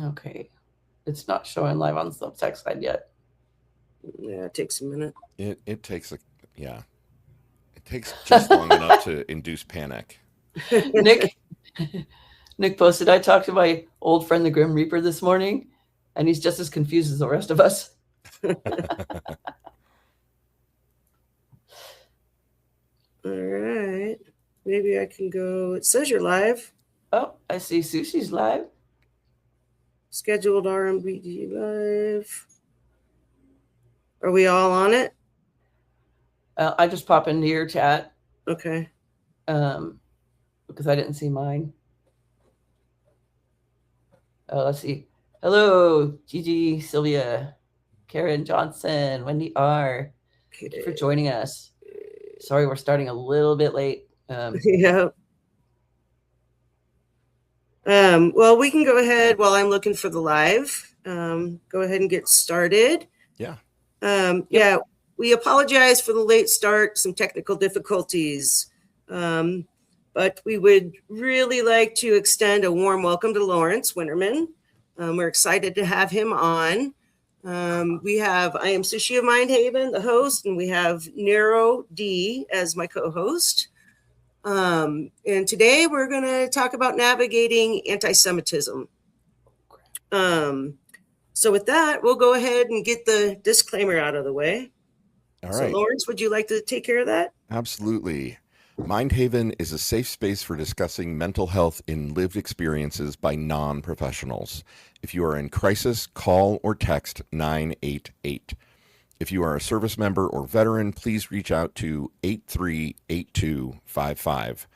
Okay. It's not showing live on the Substack side yet. Yeah, it takes a minute. It takes a yeah. It takes just long enough to induce panic. Nick Nick posted, I talked to my old friend the Grim Reaper this morning, and he's just as confused as the rest of us. All right. Maybe I can go. It says you're live. Oh, I see Sushi's live. Scheduled RMBD live. Are we all on it? I just pop into your chat Okay. because I didn't see mine. Let's see. Hello, Gigi, Sylvia, Karen Johnson, Wendy R. Thank you for joining us. Sorry, we're starting a little bit late. Yeah. Well, we can go ahead while I'm looking for the live. Go ahead and get started. Yeah. Yeah, we apologize for the late start, some technical difficulties. But we would really like to extend a warm welcome to Lawrence Winterman. We're excited to have him on. I am Sushi of Mindhaven, the host, and we have Nero D as my co-host. And today we're going to talk about navigating anti-Semitism. So with that, we'll go ahead and get the disclaimer out of the way. All right. So Lawrence, would you like to take care of that? Absolutely. Mindhaven is a safe space for discussing mental health in lived experiences by non-professionals. If you are in crisis, call or text 988. If you are a service member or veteran, please reach out to 838255.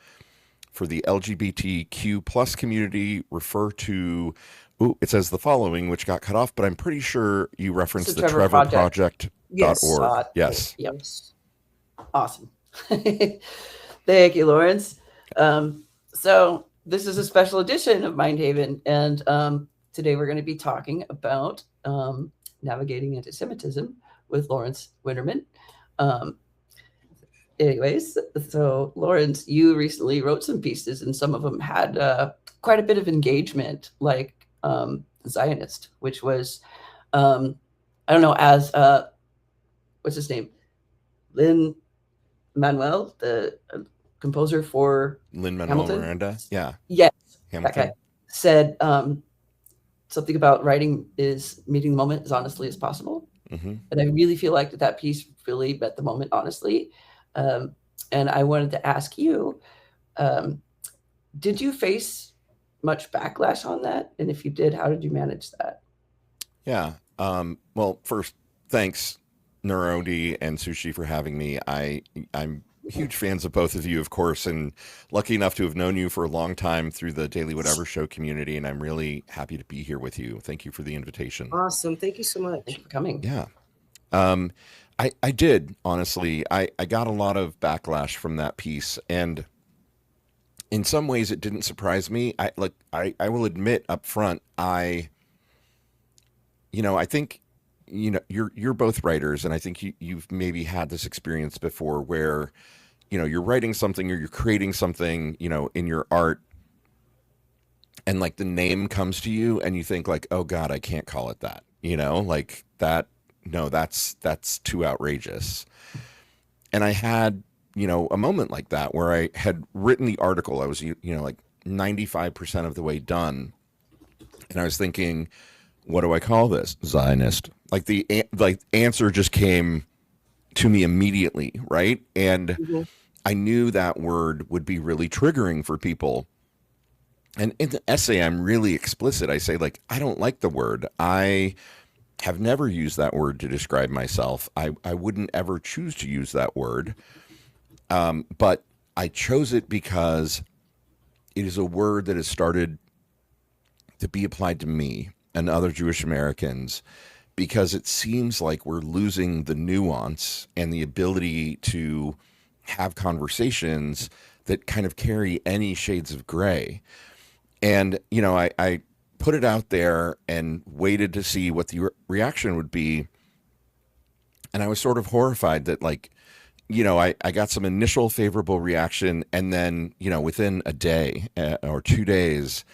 For the LGBTQ plus community, refer to, it says the following, which got cut off, but I'm pretty sure you referenced the Trevor Project.org. Yes. Yep. Awesome. Thank you, Lawrence. So this is a special edition of Mindhaven, and today we're going to be talking about navigating anti-Semitism with Lawrence Winterman. Anyways, so Lawrence, you recently wrote some pieces, and some of them had quite a bit of engagement, like Zionist, which was, I don't know, as what's his name? Lin-Manuel, the composer for Lin-Manuel Miranda? Yeah. Yes. Hamilton. That guy said something about writing is meeting the moment as honestly as possible. Mm-hmm. And I really feel like that piece really met the moment honestly. And I wanted to ask you, did you face much backlash on that? And if you did, how did you manage that? Yeah. Well, first, thanks, Neurodi and Sushi, for having me. I'm huge fans of both of you, of course, and lucky enough to have known you for a long time through the Daily Whatever Show community, and I'm really happy to be here with you. Thank you for the invitation. Awesome. Thank you so much. Thank you for coming. Yeah. I did, honestly. I got a lot of backlash from that piece, and in some ways it didn't surprise me. I will admit up front, I think, you're both writers, and I think you've maybe had this experience before where, you're writing something or you're creating something, in your art, and like the name comes to you and you think like, oh God, I can't call it that, like that. No, that's too outrageous. And I had, a moment like that where I had written the article. I was, like 95% of the way done. And I was thinking, what do I call this? Zionist. Like the answer just came to me immediately, right? And I knew that word would be really triggering for people. And in the essay, I'm really explicit. I say, like, I don't like the word. I have never used that word to describe myself. I wouldn't ever choose to use that word. But I chose it because it is a word that has started to be applied to me and other Jewish Americans, because it seems like we're losing the nuance and the ability to have conversations that kind of carry any shades of gray. And, I put it out there and waited to see what the reaction would be. And I was sort of horrified that, like, I got some initial favorable reaction. And then, within a day or 2 days,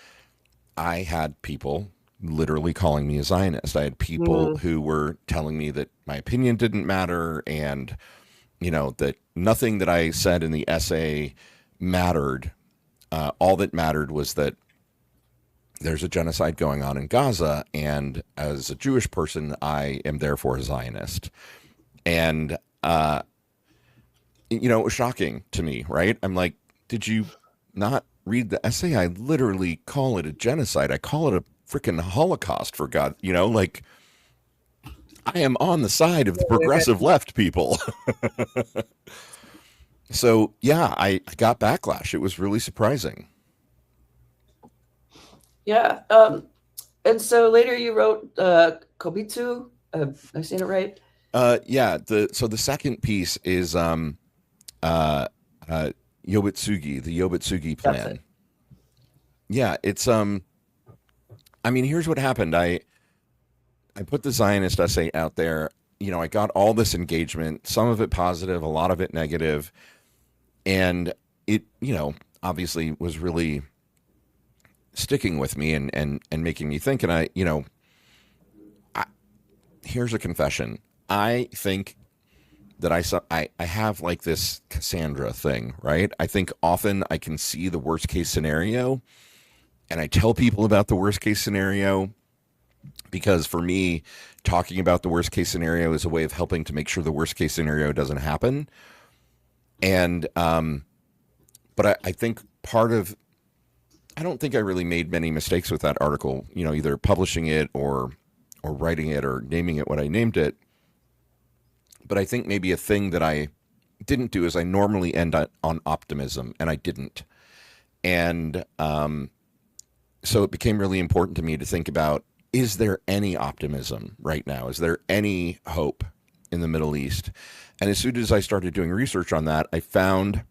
I had people literally calling me a Zionist. I had people who were telling me that my opinion didn't matter, and that nothing that I said in the essay mattered. All that mattered was that there's a genocide going on in Gaza, and as a Jewish person, I am therefore a Zionist. And it was shocking to me, right? I'm like, did you not read the essay? I literally call it a genocide. I call it a freaking Holocaust, for God. Like, I am on the side of the progressive left, people. So yeah, I got backlash. It was really surprising. Yeah. And so later you wrote Kobitsu. I've seen it right. Yeah. The second piece is Yobitsugi, the Yobitsugi plan. Yeah, it's I mean, here's what happened. I put the Zionist essay out there. I got all this engagement, some of it positive, a lot of it negative, and it, obviously was really sticking with me and making me think. And here's a confession. I think that I have like this Cassandra thing, right? I think often I can see the worst case scenario, and I tell people about the worst case scenario because for me, talking about the worst case scenario is a way of helping to make sure the worst case scenario doesn't happen. And but I think I don't think I really made many mistakes with that article, either publishing it or writing it or naming it what I named it. But I think maybe a thing that I didn't do is I normally end on optimism, and I didn't. And so it became really important to me to think about, is there any optimism right now? Is there any hope in the Middle East? And as soon as I started doing research on that, I found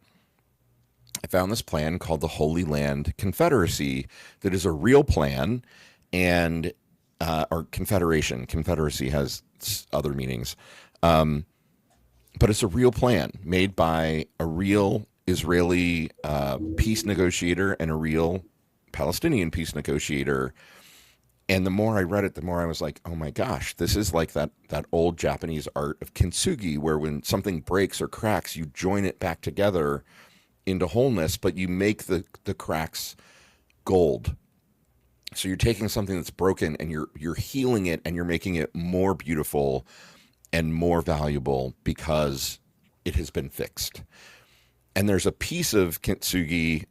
this plan called the Holy Land Confederacy that is a real plan, and or confederation. Confederacy has other meanings. But it's a real plan made by a real Israeli peace negotiator and a real Palestinian peace negotiator. And the more I read it, the more I was like, oh my gosh, this is like that old Japanese art of kintsugi, where when something breaks or cracks, you join it back together into wholeness, but you make the cracks gold. So you're taking something that's broken and you're healing it, and you're making it more beautiful and more valuable because it has been fixed. And there's a piece of kintsugi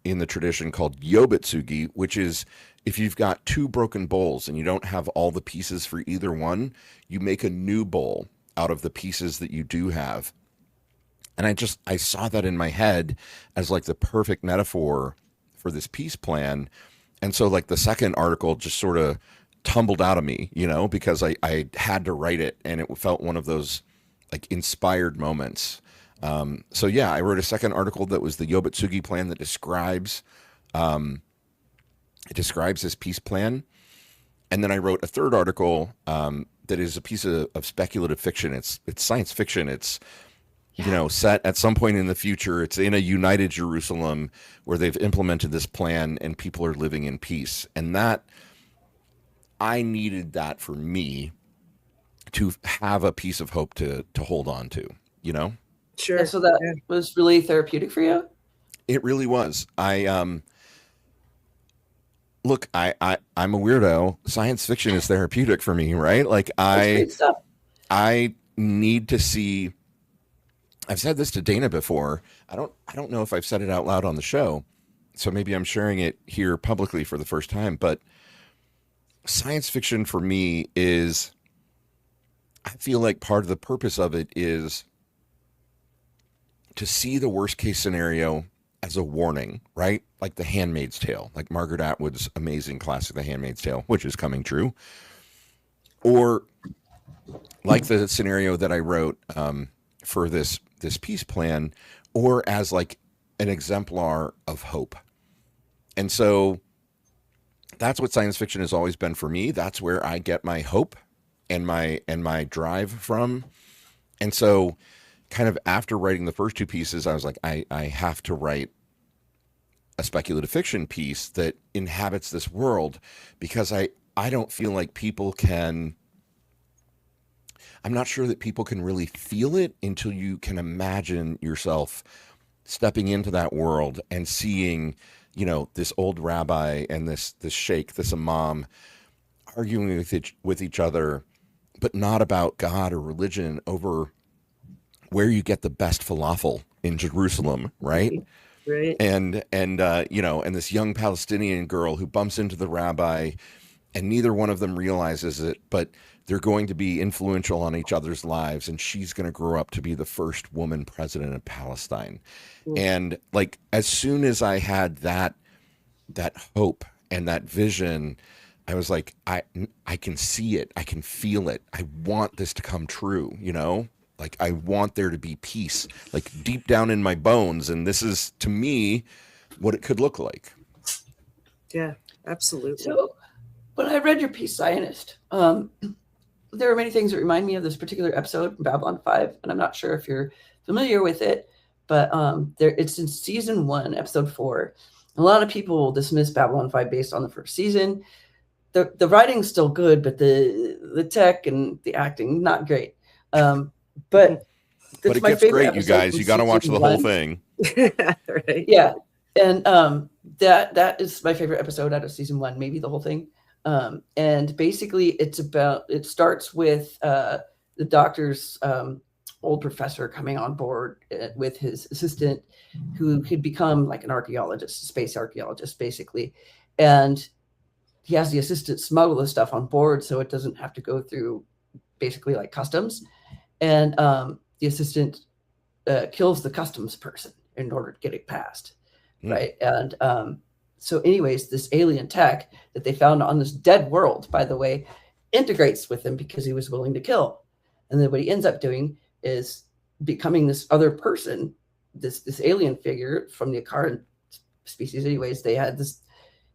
in the tradition called yobitsugi, which is if you've got two broken bowls and you don't have all the pieces for either one, you make a new bowl out of the pieces that you do have. And I saw that in my head as like the perfect metaphor for this peace plan. And so like the second article just sort of tumbled out of me, because I had to write it, and it felt one of those like inspired moments. So yeah, I wrote a second article that was the Yobitsugi plan that describes this peace plan. And then I wrote a third article that is a piece of speculative fiction. It's science fiction. It's set at some point in the future. It's in a united Jerusalem where they've implemented this plan and people are living in peace. And that, I needed that for me to have a piece of hope to hold on to, Sure. Yeah, so that was really therapeutic for you? It really was. Look, I'm a weirdo. Science fiction is therapeutic for me, right? Like That's great stuff. I need to see. I've said this to Dana before. I don't know if I've said it out loud on the show, so maybe I'm sharing it here publicly for the first time. But science fiction for me is, I feel like part of the purpose of it is to see the worst case scenario as a warning, right? Like The Handmaid's Tale, like Margaret Atwood's amazing classic, The Handmaid's Tale, which is coming true. Or like the scenario that I wrote for this peace plan, or as like an exemplar of hope. And so that's what science fiction has always been for me. That's where I get my hope and my drive from. And so kind of after writing the first two pieces, I was like, I have to write a speculative fiction piece that inhabits this world, because I don't feel like people can. I'm not sure that people can really feel it until you can imagine yourself stepping into that world and seeing, this old rabbi and this sheikh, this imam, arguing with each other, but not about God or religion, over where you get the best falafel in Jerusalem, right? Right. And this young Palestinian girl who bumps into the rabbi, and neither one of them realizes it, but they're going to be influential on each other's lives, and she's going to grow up to be the first woman president of Palestine. Mm. And like, as soon as I had that hope and that vision, I was like, I can see it, I can feel it, I want this to come true, like I want there to be peace, like deep down in my bones, and this is, to me, what it could look like. Yeah, absolutely. So when I read your piece, Zionist, there are many things that remind me of this particular episode from Babylon 5, and I'm not sure if you're familiar with it, but it's in season 1, episode 4. A lot of people will dismiss Babylon 5 based on the first season. The writing's still good, but the tech and the acting, not great. But it gets great, you guys. You got to watch the whole thing. Right. Yeah. And that is my favorite episode out of season 1, maybe the whole thing. And basically it starts with the doctor's old professor coming on board with his assistant, who could become like an archaeologist, space archaeologist, basically. And he has the assistant smuggle the stuff on board so it doesn't have to go through basically like customs. And the assistant kills the customs person in order to get it passed. Right. And so anyways, this alien tech that they found on this dead world, by the way, integrates with him because he was willing to kill. And then what he ends up doing is becoming this other person, this alien figure from the Akaran species. Anyways, they had this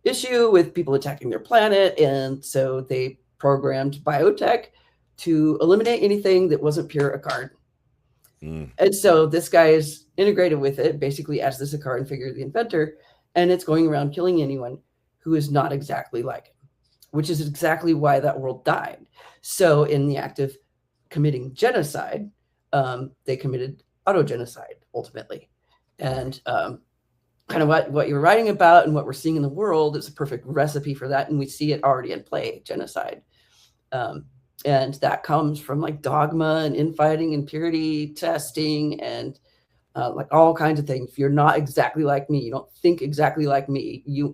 issue with people attacking their planet, and so they programmed biotech to eliminate anything that wasn't pure Akaran. And so this guy is integrated with it basically as this Akaran figure, the inventor, and it's going around killing anyone who is not exactly like him, which is exactly why that world died. So in the act of committing genocide, they committed autogenocide ultimately. And kind of what you're writing about and what we're seeing in the world is a perfect recipe for that. And we see it already in play, genocide. And that comes from like dogma and infighting and purity testing and like all kinds of things. If you're not exactly like me, you don't think exactly like me, you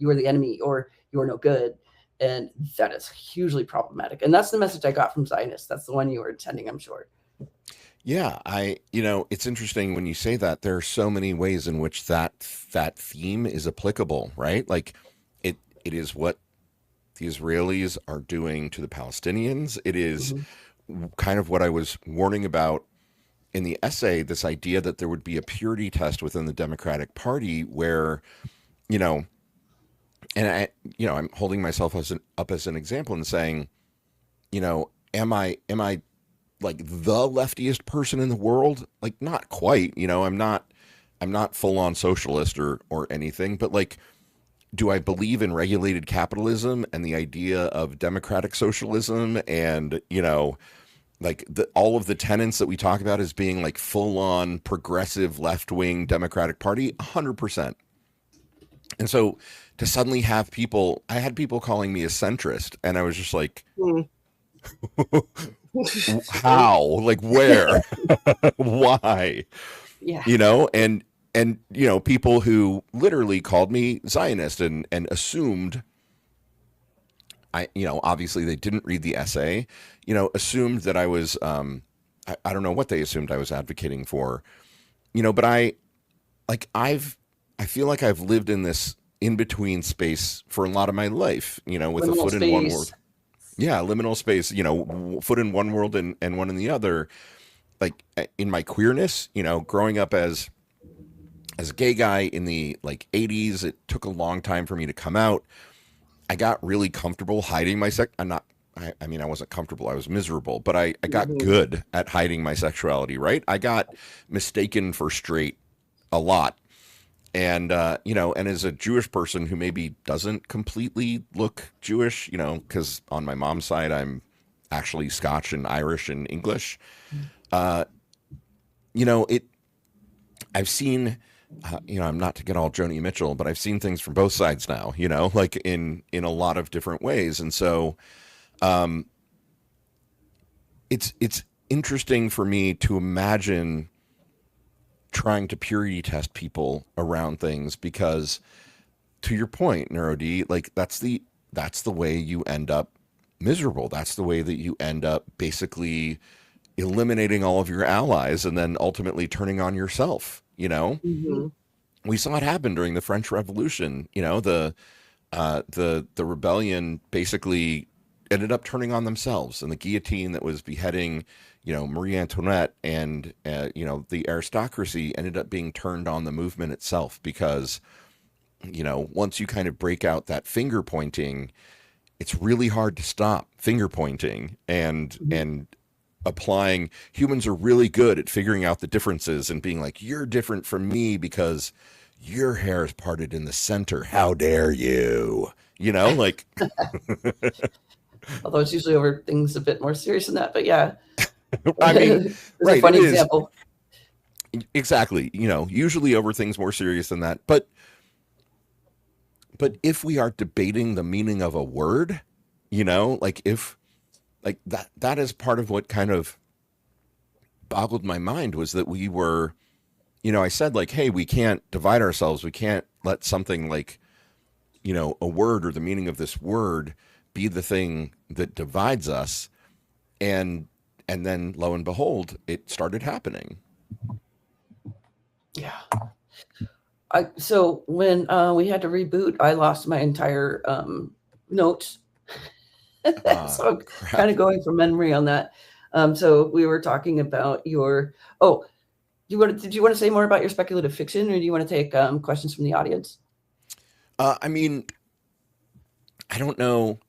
are the enemy or you are no good. And that is hugely problematic. And that's the message I got from Zionists. That's the one you were intending, I'm sure. Yeah, it's interesting when you say that. There are so many ways in which that theme is applicable, right? Like it is what the Israelis are doing to the Palestinians. It is kind of what I was warning about in the essay, this idea that there would be a purity test within the Democratic Party where, and I'm holding myself up as an example and saying, am I like the leftiest person in the world? Like, not quite, I'm not full on socialist or anything, but like, do I believe in regulated capitalism and the idea of democratic socialism and, like all of the tenets that we talk about as being like full on progressive left-wing Democratic Party? 100%. And so to suddenly have I had people calling me a centrist, and I was just like, how? Like, where? Why? Yeah. And people who literally called me Zionist and assumed obviously they didn't read the essay, assumed that I was I don't know what they assumed I was advocating for, but I feel like I've lived in this in-between space for a lot of my life, with liminal a foot in one world. Yeah, liminal space, foot in one world and one in the other. Like in my queerness, growing up as a gay guy in the like 80s, it took a long time for me to come out. I got really comfortable hiding my I wasn't comfortable, I was miserable, but I got good at hiding my sexuality, right? I got mistaken for straight a lot. And and as a Jewish person who maybe doesn't completely look Jewish, because on my mom's side I'm actually Scotch and Irish and English. Uh, it. I've seen, I'm not to get all Joni Mitchell, but I've seen things from both sides now. Like in a lot of different ways, and so um, it's interesting for me to imagine trying to purity test people around things because, to your point, NeuroD, like that's the way you end up miserable. That's the way that you end up basically eliminating all of your allies and then ultimately turning on yourself. Mm-hmm. We saw it happen during the French Revolution. The rebellion basically ended up turning on themselves, and the guillotine that was beheading, Marie Antoinette and the aristocracy ended up being turned on the movement itself because once you kind of break out that finger pointing, it's really hard to stop finger pointing and applying. Humans are really good at figuring out the differences and being like, you're different from me because your hair is parted in the center. How dare you? Like, Although it's usually over things a bit more serious than that. But yeah, I mean, it's a right. funny It is example. exactly, usually over things more serious than that. But if we are debating the meaning of a word, like if like that is part of what kind of boggled my mind was that we were, I said like, hey, we can't divide ourselves. We can't let something like, a word or the meaning of this word be the thing that divides us. And then lo and behold, it started happening. Yeah. So when we had to reboot, I lost my entire notes. So I'm kind of going from memory on that. So we were talking about your. Oh, did you want to say more about your speculative fiction, or do you want to take questions from the audience? I mean, I don't know.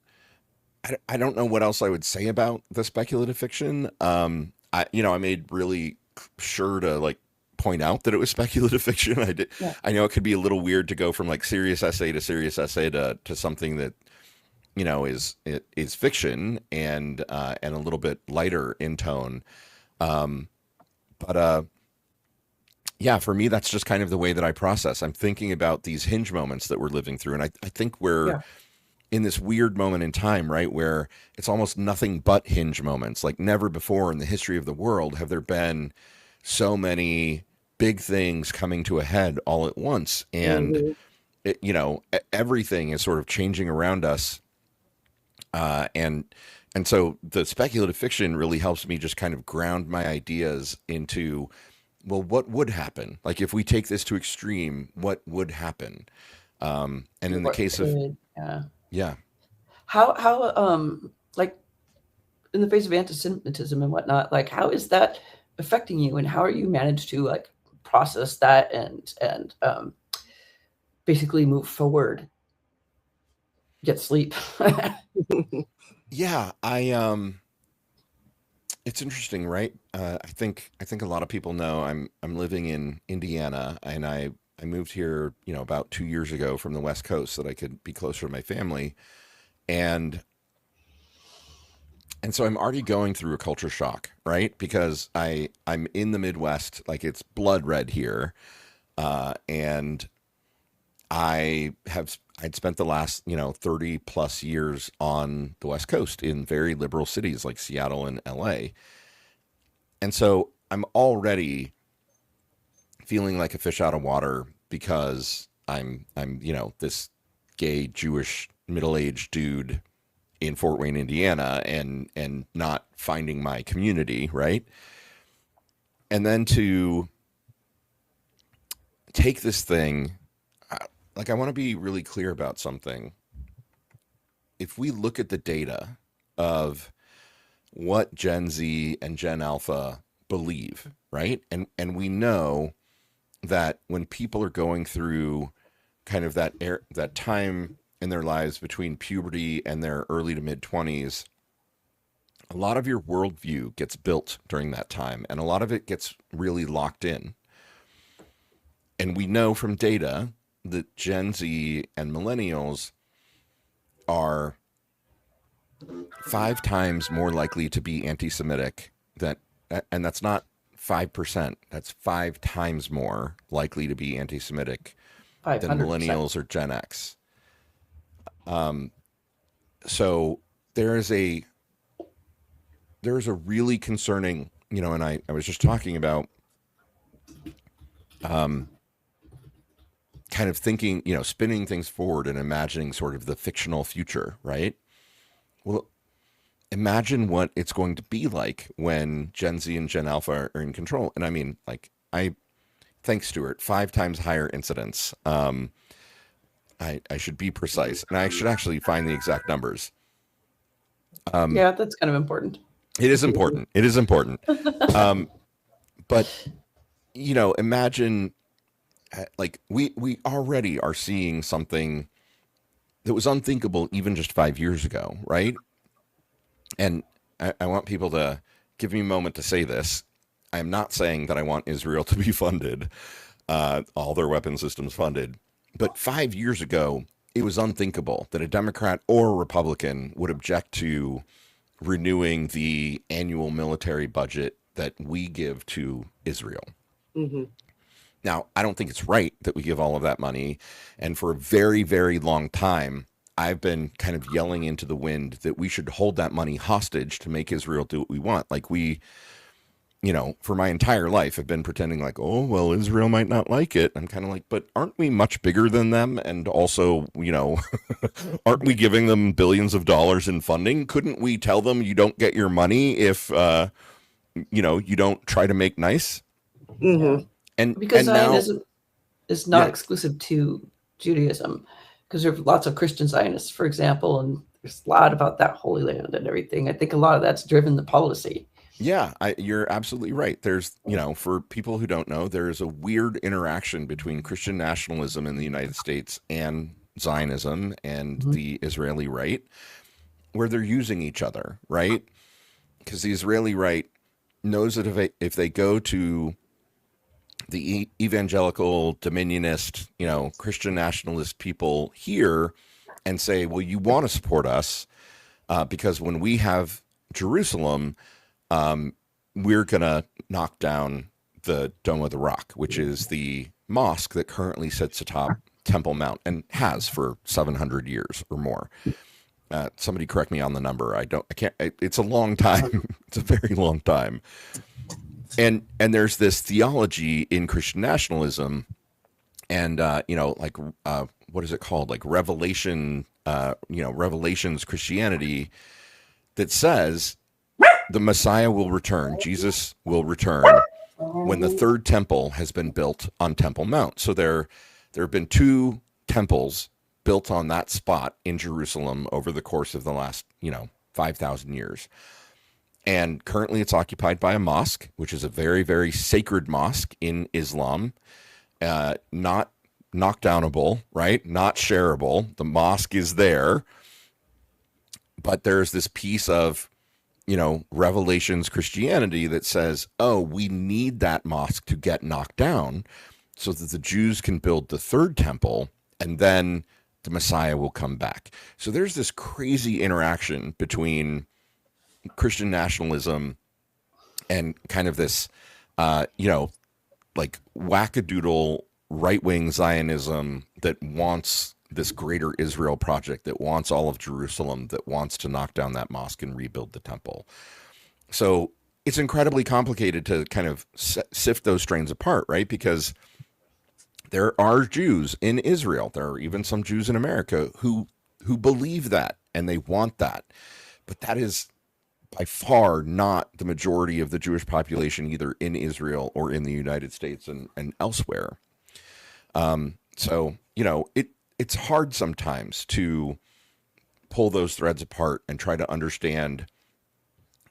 I don't know what else I would say about the speculative fiction. I made really sure to like point out that it was speculative fiction. I did. Yeah. I know it could be a little weird to go from like serious essay to something that is fiction and a little bit lighter in tone. But yeah, for me, that's just kind of the way that I process. I'm thinking about these hinge moments that we're living through, and I think we're in this weird moment in time, right, where it's almost nothing but hinge moments. Like never before in the history of the world have there been so many big things coming to a head all at once, and everything is sort of changing around us, and so the speculative fiction really helps me just kind of ground my ideas into, well, what would happen? Like if we take this to extreme, what would happen? And in the case of yeah. How like in the face of anti-Semitism and whatnot, like how is that affecting you, and how are you managed to like process that and basically move forward, get sleep? Yeah, it's interesting, right? I think a lot of people know I'm living in Indiana, and I moved here, about 2 years ago from the West Coast so that I could be closer to my family, and so I'm already going through a culture shock, right? Because I'm in the Midwest, like it's blood red here, and I'd spent the last 30 plus years on the West Coast in very liberal cities like Seattle and LA, and so I'm already feeling like a fish out of water because I'm this gay Jewish middle-aged dude in Fort Wayne, Indiana, and not finding my community, right? And then to take this thing, like I want to be really clear about something. If we look at the data of what Gen Z and Gen Alpha believe, right? And we know that when people are going through kind of that time in their lives between puberty and their early to mid 20s, a lot of your worldview gets built during that time, and a lot of it gets really locked in. And we know from data that Gen Z and millennials are 5 times more likely to be anti-Semitic and that's not 5%. That's 5 times more likely to be anti-Semitic than 500%. millennials or Gen X. So there's a really concerning, and I was just talking about kind of thinking, spinning things forward and imagining sort of the fictional future, right? Well, imagine what it's going to be like when Gen Z and Gen Alpha are in control. And I mean, thanks, Stuart, 5 times higher incidence. I should be precise, and I should actually find the exact numbers. Yeah, that's kind of important. It is important. It is important. But, imagine we already are seeing something that was unthinkable even just 5 years ago, right? And I want people to give me a moment to say this. I'm not saying that I want Israel to be funded, all their weapon systems funded. But 5 years ago, it was unthinkable that a Democrat or a Republican would object to renewing the annual military budget that we give to Israel. Mm-hmm. Now, I don't think it's right that we give all of that money. And for a very, very long time, I've been kind of yelling into the wind that we should hold that money hostage to make Israel do what we want. Like for my entire life, I've been pretending like, oh, well, Israel might not like it. I'm kind of like, but aren't we much bigger than them? And also, aren't we giving them billions of dollars in funding? Couldn't we tell them you don't get your money if, you don't try to make nice? Mm-hmm. Because and now, Zionism is not exclusive to Judaism, because there are lots of Christian Zionists, for example, and there's a lot about that Holy Land and everything. I think a lot of that's driven the policy. Yeah, you're absolutely right. There's, for people who don't know, there's a weird interaction between Christian nationalism in the United States and Zionism and the Israeli right, where they're using each other, right? Because the Israeli right knows that if they go to the evangelical, dominionist, Christian nationalist people here and say, well, you want to support us because when we have Jerusalem, we're going to knock down the Dome of the Rock, which is the mosque that currently sits atop Temple Mount and has for 700 years or more. Somebody correct me on the number. It's a long time. It's a very long time. And there's this theology in Christian nationalism and, what is it called? Like Revelation, Revelations Christianity that says the Messiah will return. Jesus will return when the third temple has been built on Temple Mount. So there have been 2 temples built on that spot in Jerusalem over the course of the last, 5,000 years. And currently it's occupied by a mosque, which is a very, very sacred mosque in Islam, not knockdownable, right? Not shareable. The mosque is there. But there's this piece of, Revelations Christianity that says, oh, we need that mosque to get knocked down so that the Jews can build the third temple and then the Messiah will come back. So there's this crazy interaction between Christian nationalism and kind of this, wackadoodle right-wing Zionism that wants this greater Israel project, that wants all of Jerusalem, that wants to knock down that mosque and rebuild the temple. So it's incredibly complicated to kind of sift those strains apart, right? Because there are Jews in Israel. There are even some Jews in America who believe that and they want that. But that is by far not the majority of the Jewish population, either in Israel or in the United States and elsewhere. So, it's hard sometimes to pull those threads apart and try to understand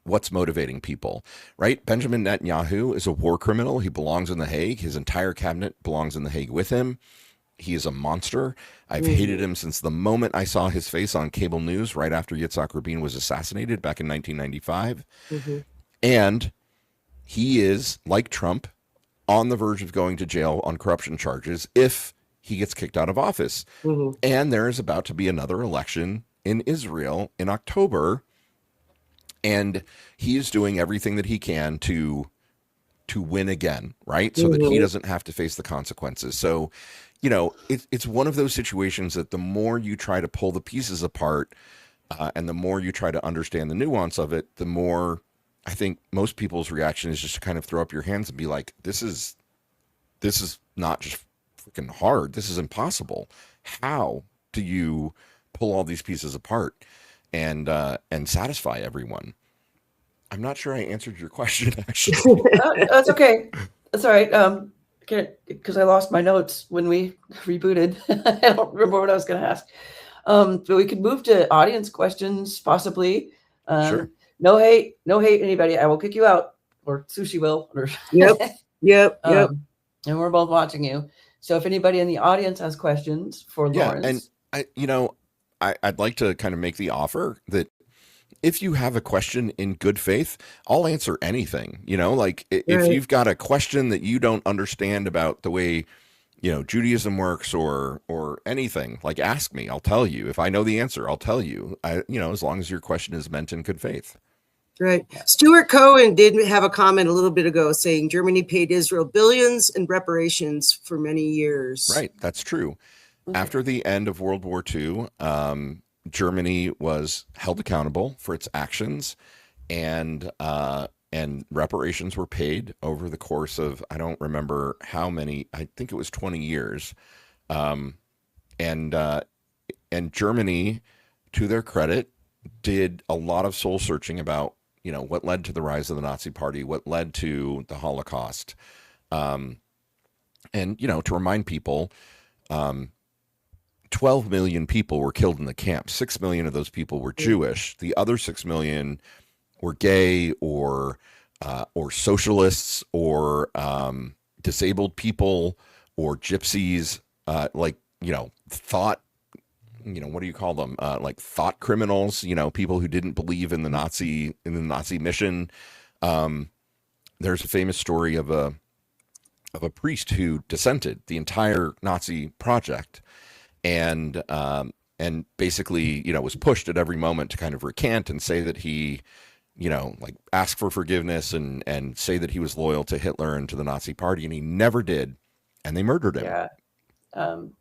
what's motivating people, right? Benjamin Netanyahu is a war criminal. He belongs in The Hague. His entire cabinet belongs in The Hague with him. He is a monster. I've hated him since the moment I saw his face on cable news right after Yitzhak Rabin was assassinated back in 1995. And he is, like Trump, on the verge of going to jail on corruption charges if he gets kicked out of office. Mhm. And there is about to be another election in Israel in October, and he is doing everything that he can to win again, right? So that he Mhm. doesn't have to face the consequences. So, it's one of those situations that the more you try to pull the pieces apart, and the more you try to understand the nuance of it, the more I think most people's reaction is just to kind of throw up your hands and be like, this is not just freaking hard. This is impossible. How do you pull all these pieces apart and satisfy everyone? I'm not sure I answered your question, actually. That's okay. That's all right. Because I lost my notes when we rebooted. I don't remember what I was going to ask. But we could move to audience questions, possibly. Sure. No hate, anybody. I will kick you out, or Sushi will. Or Yep. Yep. and we're both watching you. So if anybody in the audience has questions for Yeah, Lawrence, and I'd like to kind of make the offer that if you have a question in good faith, I'll answer anything. Like if Right. you've got a question that you don't understand about the way Judaism works or anything, like ask me. I'll tell you. If I know the answer, I'll tell you. As long as your question is meant in good faith. Right. Stuart Cohen did have a comment a little bit ago saying Germany paid Israel billions in reparations for many years. Right, that's true. okay. After the end of World War II, Germany was held accountable for its actions, and reparations were paid over the course of, I don't remember how many. I think it was 20 years. And Germany, to their credit, did a lot of soul searching about what led to the rise of the Nazi Party, what led to the Holocaust, and to remind people. 12 million people were killed in the camp. 6 million of those people were Jewish. The other 6 million were gay or socialists or disabled people or gypsies, thought, what do you call them? Like thought criminals, people who didn't believe in the Nazi mission. There's a famous story of a priest who dissented the entire Nazi project, and basically, was pushed at every moment to kind of recant and say that he, ask for forgiveness and say that he was loyal to Hitler and to the Nazi Party, and he never did, and they murdered him. Yeah.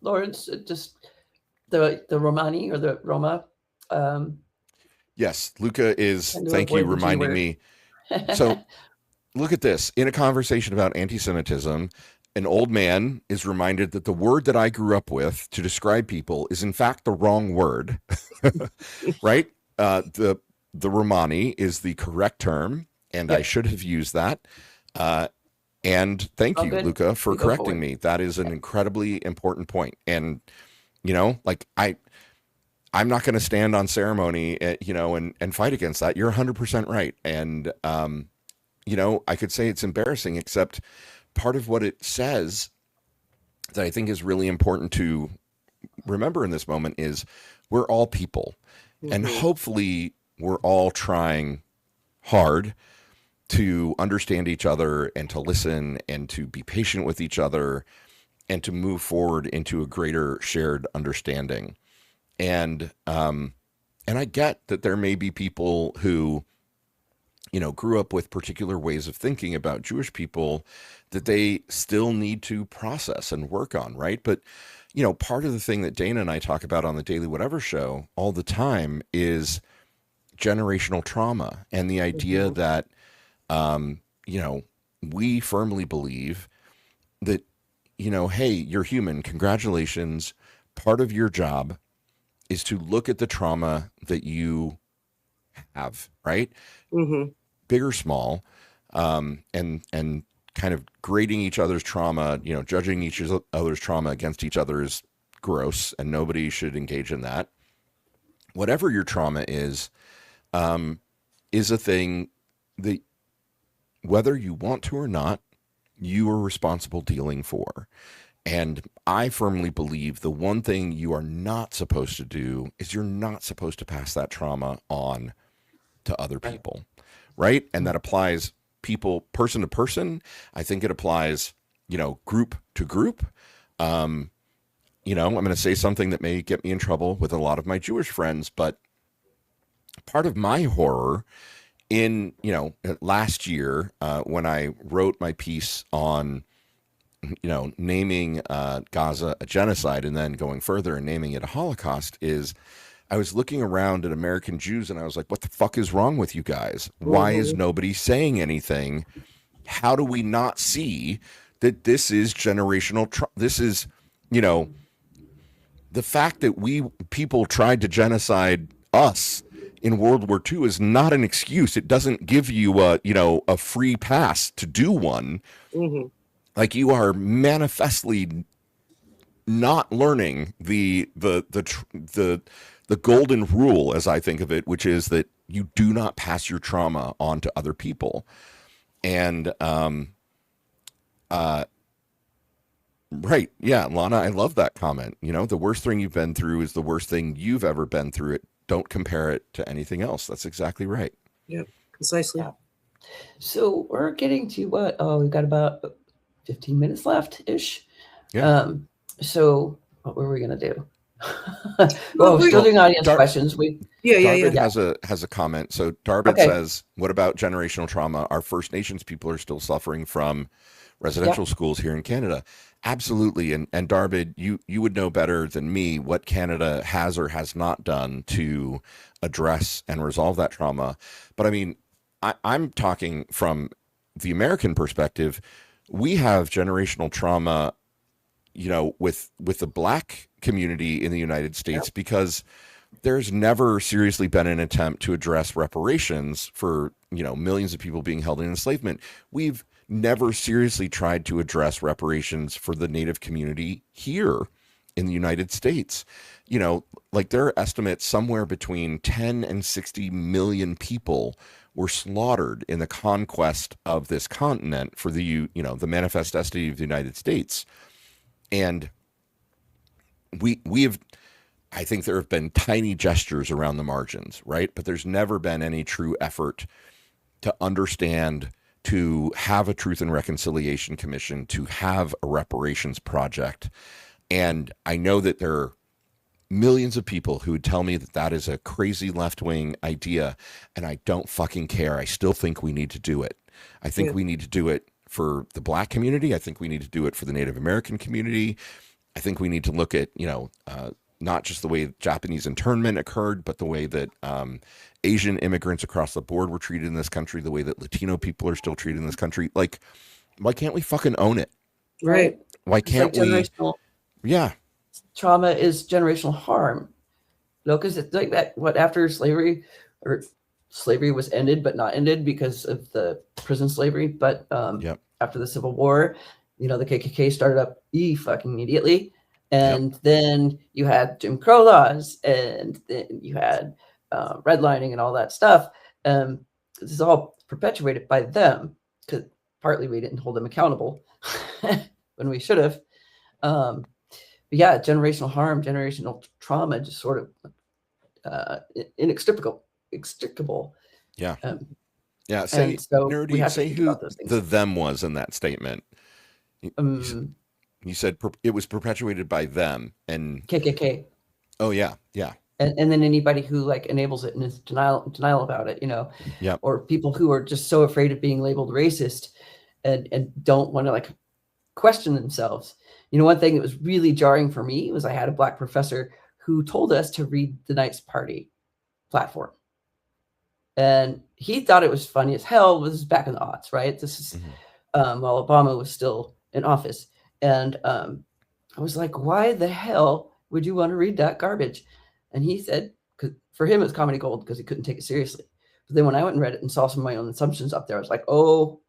Lawrence, just the Romani or the Roma. Yes, Luca is. Tend to Thank you, avoid the G reminding word. me. So, look at this. In a conversation about anti-Semitism, an old man is reminded that the word that I grew up with to describe people is in fact the wrong word. Right? The Romani is the correct term, and I should have used that. And thank you, good. Luca, for You go correcting forward. me. That is an incredibly important point. And I'm not going to stand on ceremony, and fight against that. You're 100% right. And I could say it's embarrassing, except part of what it says that I think is really important to remember in this moment is we're all people. And hopefully we're all trying hard to understand each other and to listen and to be patient with each other and to move forward into a greater shared understanding. And I get that there may be people who grew up with particular ways of thinking about Jewish people that they still need to process and work on, right? But, part of the thing that Dana and I talk about on the Daily Whatever show all the time is generational trauma and the idea that, we firmly believe that, hey, you're human, congratulations. Part of your job is to look at the trauma that you have, right? Big or small, and kind of grading each other's trauma, judging each other's trauma against each other is gross, and nobody should engage in that. Whatever your trauma is a thing that, whether you want to or not, you are responsible dealing for. And I firmly believe the one thing you are not supposed to do is you're not supposed to pass that trauma on to other people, right? And that applies people person to person. I think it applies, group to group. I'm going to say something that may get me in trouble with a lot of my Jewish friends, but part of my horror in, last year, when I wrote my piece on, naming Gaza a genocide and then going further and naming it a Holocaust, is I was looking around at American Jews and I was like, what the fuck is wrong with you guys? Why is nobody saying anything? How do we not see that this is generational? This is, the fact that people tried to genocide us in World War II is not an excuse. It doesn't give you a free pass to do one. Mm-hmm. Like, you are manifestly not learning the golden rule, as I think of it, which is that you do not pass your trauma on to other people. And right, yeah, Lana, I love that comment. The worst thing you've been through is the worst thing you've ever been through. Don't compare it to anything else. That's exactly right. Yeah, precisely. Yeah. So we're getting to what? Oh, we've got about 15 minutes left ish. Yeah. So what were we gonna do? Well, we're still doing audience questions. Darvid has a comment. So Darvid says, "What about generational trauma? Our First Nations people are still suffering from residential schools here in Canada." Absolutely. And Darvid, you would know better than me what Canada has or has not done to address and resolve that trauma. But I mean, I'm talking from the American perspective. We have generational trauma, with the Black community in the United States, because there's never seriously been an attempt to address reparations for, millions of people being held in enslavement. We've never seriously tried to address reparations for the Native community here in the United States. Like, there are estimates somewhere between 10 and 60 million people were slaughtered in the conquest of this continent for the manifest destiny of the United States. And I think there have been tiny gestures around the margins, right? But there's never been any true effort to understand, to have a Truth and Reconciliation Commission, to have a reparations project. And I know that there are millions of people who would tell me that that is a crazy left-wing idea, and I don't fucking care. I still think we need to do it. I think we need to do it for the Black community. I think we need to do it for the Native American community. I think we need to look at, not just the way Japanese internment occurred, but the way that Asian immigrants across the board were treated in this country, the way that Latino people are still treated in this country. Like, why can't we fucking own it? Right. Why can't we? Yeah. Trauma is generational harm. Because it's like that, after slavery was ended, but not ended because of the prison slavery. But after the Civil War, the KKK started up fucking immediately. And then you had Jim Crow laws, and then you had redlining and all that stuff. This is all perpetuated by them, because partly we didn't hold them accountable when we should have. But yeah, generational harm, generational trauma, just sort of inextricable. Yeah. Say, so Nerdy, say who the them was in that statement. You said it was perpetuated by them and KKK. Oh yeah. And then anybody who like enables it and is denial about it, or people who are just so afraid of being labeled racist and don't want to like question themselves. One thing that was really jarring for me was I had a Black professor who told us to read the Knights Party platform. And he thought it was funny as hell. This is back in the aughts, right? This is while Obama was still in office. And I was like, why the hell would you want to read that garbage? And he said, because for him, it was comedy gold because he couldn't take it seriously. But then when I went and read it and saw some of my own assumptions up there, I was like, oh,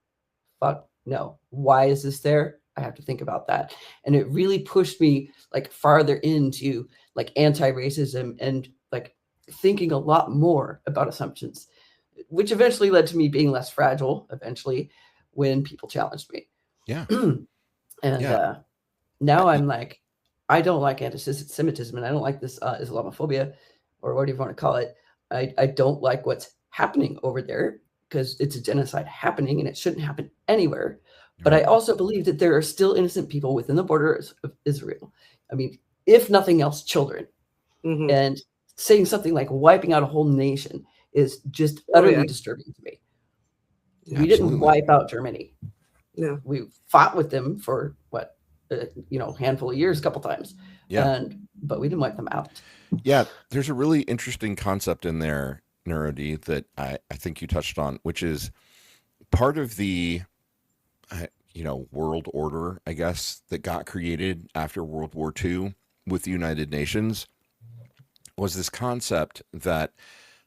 fuck, no. Why is this there? I have to think about that. And it really pushed me like farther into like anti-racism and like thinking a lot more about assumptions, which eventually led to me being less fragile eventually when people challenged me. Yeah. Now I'm like, I don't like anti-Semitism and I don't like this Islamophobia or whatever you want to call it. I don't like what's happening over there because it's a genocide happening and it shouldn't happen anywhere. But I also believe that there are still innocent people within the borders of Israel. I mean, if nothing else, children. Mhm. And saying something like wiping out a whole nation is just utterly disturbing to me. We didn't wipe out Germany. No. We fought with them for what, handful of years, a couple times. Yeah. But we didn't wipe them out. Yeah. There's a really interesting concept in there, Neurody, that I think you touched on, which is part of the, world order, I guess, that got created after World War II with the United Nations was this concept that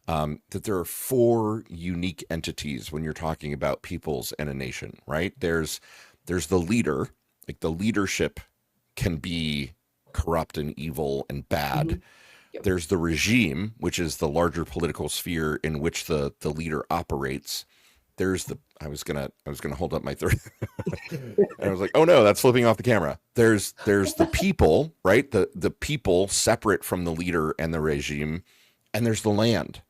that there are four unique entities when you're talking about peoples and a nation, right? There's the leader, like the leadership can be corrupt and evil and bad. Mhm. Yep. There's the regime, which is the larger political sphere in which the leader operates. There's the I was gonna hold up my third and I was like, oh no, that's flipping off the camera. There's the people, right? The people separate from the leader and the regime, and there's the land.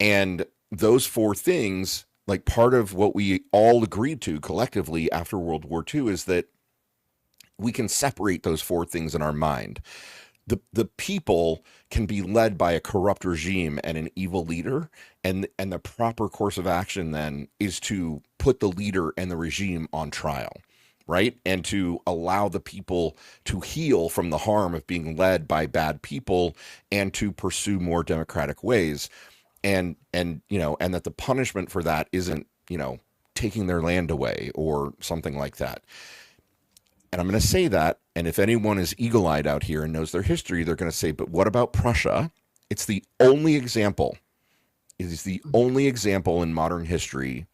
And those four things, like part of what we all agreed to collectively after World War II is that we can separate those four things in our mind. The people can be led by a corrupt regime and an evil leader, and the proper course of action then is to put the leader and the regime on trial, right? And to allow the people to heal from the harm of being led by bad people and to pursue more democratic ways. And that the punishment for that isn't, taking their land away or something like that. And I'm going to say that, and if anyone is eagle-eyed out here and knows their history, they're going to say, but what about Prussia? It's the only example. It is the only example in modern history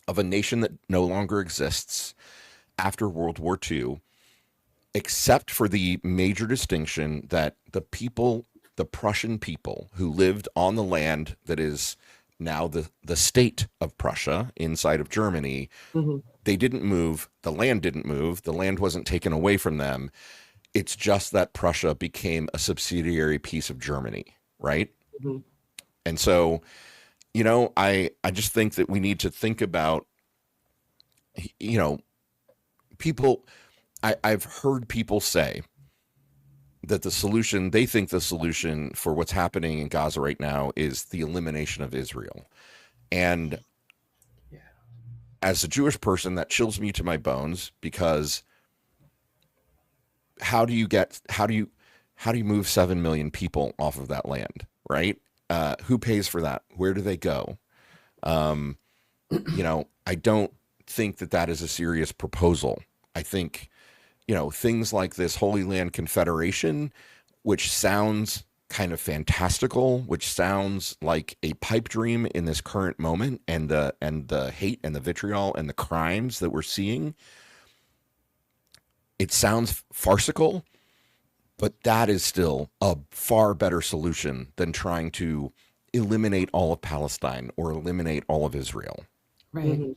of a nation that no longer exists after World War II, except for the major distinction that the people, the Prussian people who lived on the land that is now the state of Prussia inside of Germany, Mhm. they didn't move. The land didn't move. The land wasn't taken away from them. It's just that Prussia became a subsidiary piece of Germany, right? Mhm. And so, I just think that we need to think about, people. I've heard people say that they think the solution for what's happening in Gaza right now is the elimination of Israel. And as a Jewish person, that chills me to my bones, because how do you move 7 million people off of that land, right? Who pays for that? Where do they go? I don't think that is a serious proposal. I think, things like this Holy Land Confederation, which sounds kind of fantastical, which sounds like a pipe dream in this current moment, and the hate and the vitriol and the crimes that we're seeing, it sounds farcical, but that is still a far better solution than trying to eliminate all of Palestine or eliminate all of Israel. Right. Mhm.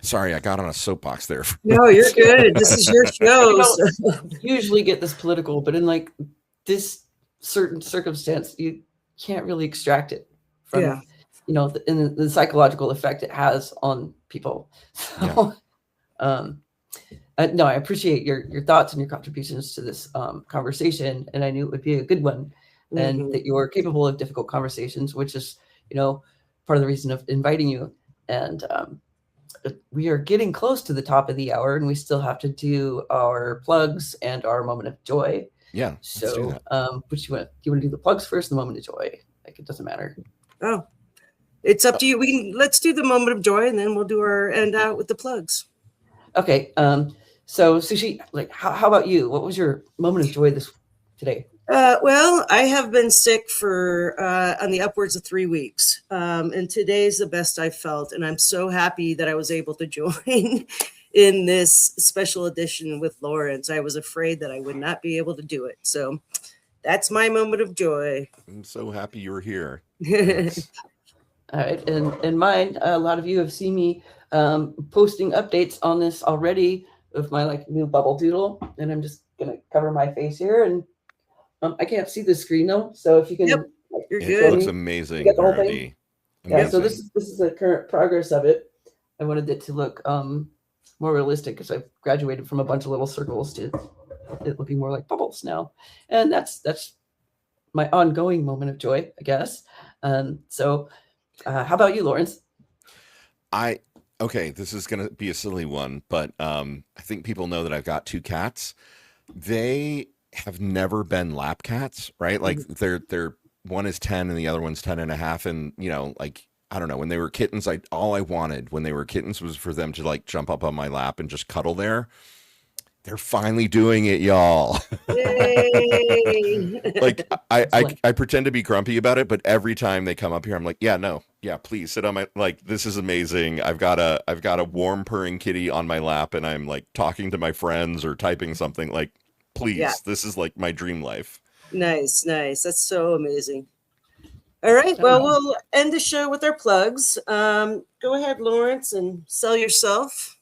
Sorry, I got on a soapbox there. No, you're good. This is your show. so- Usually get this political, but in like this certain circumstance, you can't really extract it from, Yeah. in the psychological effect it has on people. So, no, I appreciate your thoughts and your contributions to this conversation, and I knew it would be a good one, and Mhm. that you are capable of difficult conversations, which is, part of the reason of inviting you. And we are getting close to the top of the hour, and we still have to do our plugs and our moment of joy. Yeah. Let's do So, that. which do you want to do the plugs first, and the moment of joy? Like, it doesn't matter. Oh, it's up to you. Let's do the moment of joy, and then we'll do our end out with the plugs. Okay. So Sushi, like, how about you? What was your moment of joy today? Well, I have been sick for on the upwards of 3 weeks, and today's the best I've felt, and I'm so happy that I was able to join in this special edition with Lawrence. I was afraid that I would not be able to do it, so that's my moment of joy. I'm so happy you were here. All right, and mine. A lot of you have seen me posting updates on this already with my new bubble doodle, and I'm just gonna cover my face here, and I can't see the screen though. So if you can Yep. You're It good. looks You amazing, got the whole thing? RD. Yeah, so Amazing. this is the current progress of it. I wanted it to look more realistic because I've graduated from a bunch of little circles to it looking more like bubbles now, and that's my ongoing moment of joy, I guess. So, how about you, Lawrence? Okay, this is gonna be a silly one, but I think people know that I've got two cats. They have never been lap cats, right? Like they're one is 10 and the other one's 10 and a half. And like I don't know, when they were kittens, all I wanted when they were kittens was for them to like jump up on my lap and just cuddle there. They're finally doing it, y'all. Yay! Like Excellent. I pretend to be grumpy about it, but every time they come up here, I'm like, yeah, no, yeah, please sit on my, like, this is amazing. I've got a warm purring kitty on my lap, and I'm like talking to my friends or typing something. Like, Yeah, please, this is like my dream life. nice, nice. That's so amazing. All right, All well, right. we'll end the show with our plugs. Go ahead, Lawrence, and sell yourself.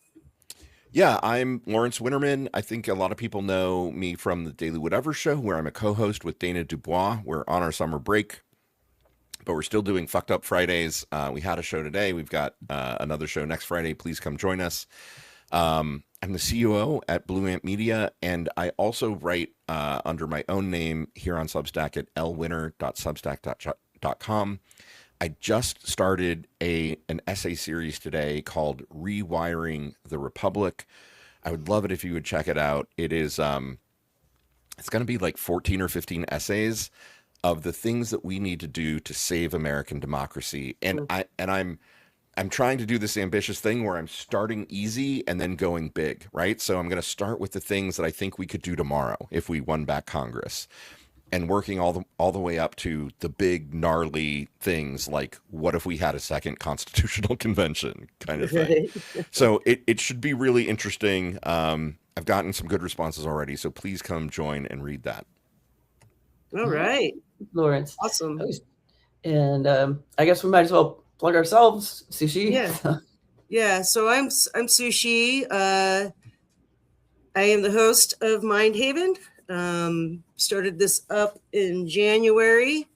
Yeah, I'm Lawrence Winterman. I think a lot of people know me from the Daily Whatever show, where I'm a co-host with Dana Dubois. We're on our summer break, but we're still doing Fucked Up Fridays. We had a show today. We've got another show next Friday. Please come join us. I'm the COO at Blue Ant Media, and I also write under my own name here on Substack at lwinter.substack.com. I just started an essay series today called Rewiring the Republic. I would love it if you would check it out. It is it's going to be like 14 or 15 essays of the things that we need to do to save American democracy. And I'm trying to do this ambitious thing where I'm starting easy and then going big, right? So I'm going to start with the things that I think we could do tomorrow if we won back Congress, and working all the way up to the big gnarly things like what if we had a second constitutional convention kind of thing. Right. So it should be really interesting. I've gotten some good responses already, so please come join and read that. All right. Lawrence. Awesome. And I guess we might as well plug ourselves, Sushi. Yeah. Yeah. So I'm Sushi. I am the host of Mind Haven. Started this up in January.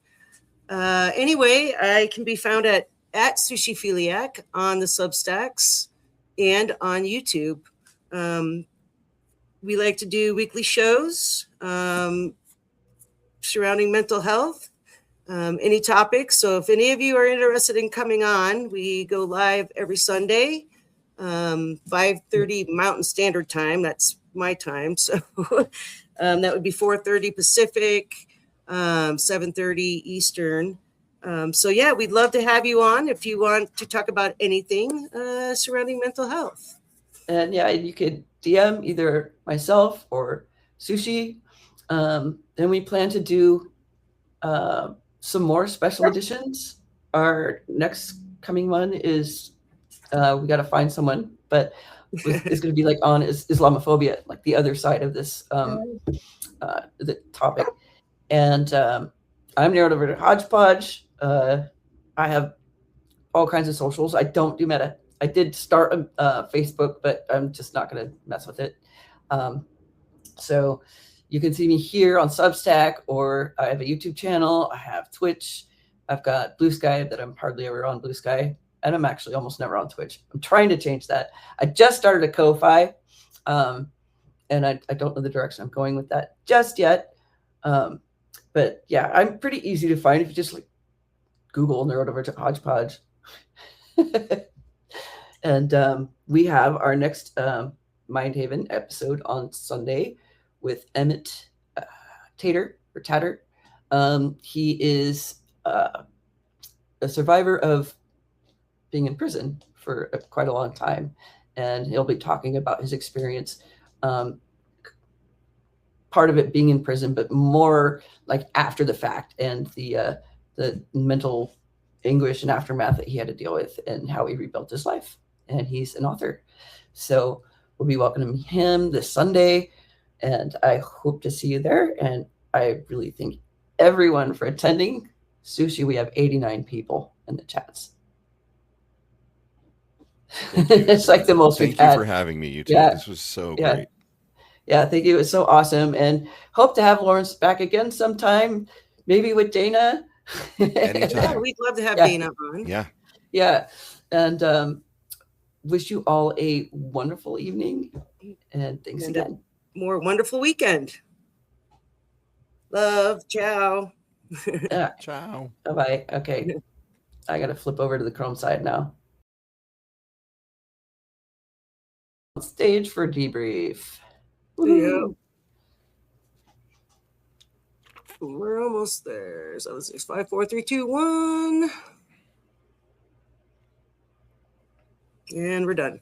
Anyway, I can be found at Sushi Philiac on the Substacks and on YouTube. We like to do weekly shows surrounding mental health, any topics. So if any of you are interested in coming on, we go live every Sunday, 5:30 Mountain Standard Time. That's my time. So that would be 4:30 Pacific, 7:30 Eastern. So yeah, we'd love to have you on if you want to talk about anything surrounding mental health. And yeah, you could DM either myself or Sushi. Then we plan to do some more special editions. Our next coming one is we got to find someone, but it's going to be like on Islamophobia, like the other side of this the topic. And I'm narrowed over to Hodgepodge. I have all kinds of socials. I don't do Meta. I did start Facebook, but I'm just not going to mess with it. So you can see me here on Substack, or I have a YouTube channel. I have Twitch. I've got Blue Sky that I'm hardly ever on Blue Sky. And I'm actually almost never on Twitch. I'm trying to change that. I just started a Ko-Fi, and I don't know the direction I'm going with that just yet. But yeah, I'm pretty easy to find if you just like Google Nerd over to Hodgepodge. And we have our next Mind Haven episode on Sunday with Emmett Tater or Tatter. He is a survivor of being in prison for quite a long time, and he'll be talking about his experience. Part of it being in prison, but more like after the fact, and the mental anguish and aftermath that he had to deal with, and how he rebuilt his life. And he's an author, so we'll be welcoming him this Sunday, and I hope to see you there. And I really thank everyone for attending. Sushi, we have 89 people in the chats. It's like the most we've had. Thank you for having me, you two. Yeah. This was so Yeah. great. Yeah, thank you. It was so awesome. And hope to have Lawrence back again sometime, maybe with Dana. Anytime. Yeah, we'd love to have Yeah. Dana on. Yeah. Yeah. And wish you all a wonderful evening. And thanks And a again. more wonderful weekend. Love. Ciao. Yeah. Ciao. Bye-bye. Okay. I got to flip over to the Chrome side now. Stage for debrief. Woo-hoo. We're almost there. So this is 5, 4, 3, 2, 1. And we're done.